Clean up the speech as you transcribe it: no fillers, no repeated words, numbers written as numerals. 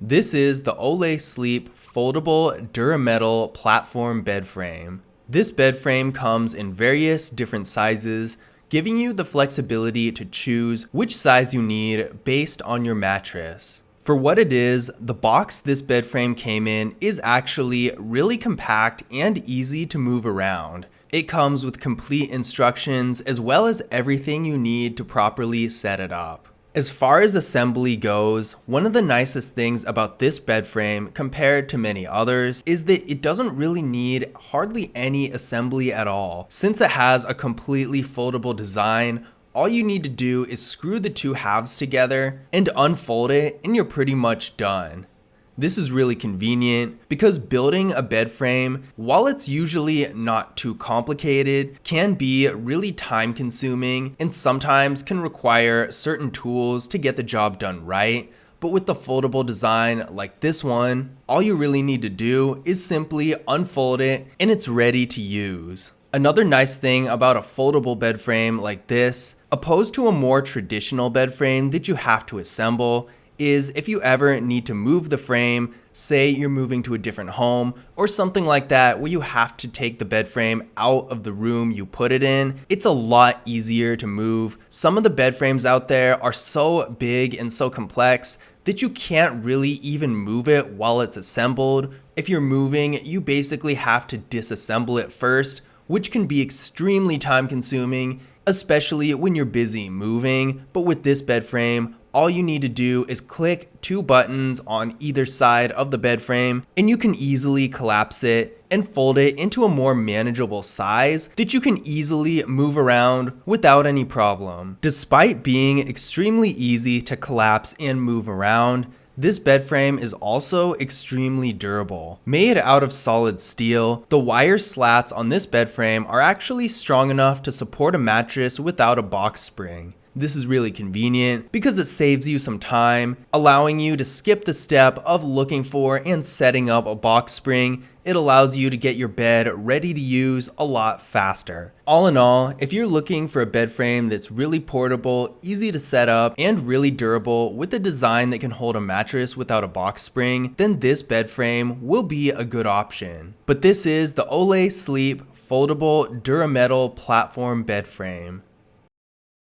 This is the Olee Sleep Foldable Dura platform bed frame. This bed frame comes in various different sizes, giving you the flexibility to choose which size you need based on your mattress. For what it is, the box this bed frame came in is actually really compact and easy to move around. It comes with complete instructions as well as everything you need to properly set it up. As far as assembly goes, one of the nicest things about this bed frame compared to many others is that it doesn't really need hardly any assembly at all. Since it has a completely foldable design, all you need to do is screw the two halves together and unfold it and you're pretty much done. This is really convenient because building a bed frame, while it's usually not too complicated, can be really time consuming and sometimes can require certain tools to get the job done right. But with the foldable design like this one, all you really need to do is simply unfold it and it's ready to use. Another nice thing about a foldable bed frame like this, opposed to a more traditional bed frame that you have to assemble, is if you ever need to move the frame, say you're moving to a different home or something like that where you have to take the bed frame out of the room you put it in, it's a lot easier to move. Some of the bed frames out there are so big and so complex that you can't really even move it while it's assembled. If you're moving, you basically have to disassemble it first, which can be extremely time consuming, especially when you're busy moving. But with this bed frame, all you need to do is click two buttons on either side of the bed frame and you can easily collapse it and fold it into a more manageable size that you can easily move around without any problem. Despite being extremely easy to collapse and move around, this bed frame is also extremely durable. Made out of solid steel, the wire slats on this bed frame are actually strong enough to support a mattress without a box spring. This is really convenient because it saves you some time, allowing you to skip the step of looking for and setting up a box spring. It allows you to get your bed ready to use a lot faster. All in all, if you're looking for a bed frame that's really portable, easy to set up, and really durable with a design that can hold a mattress without a box spring, then this bed frame will be a good option. But this is the Olee Sleep Foldable Dura platform bed frame.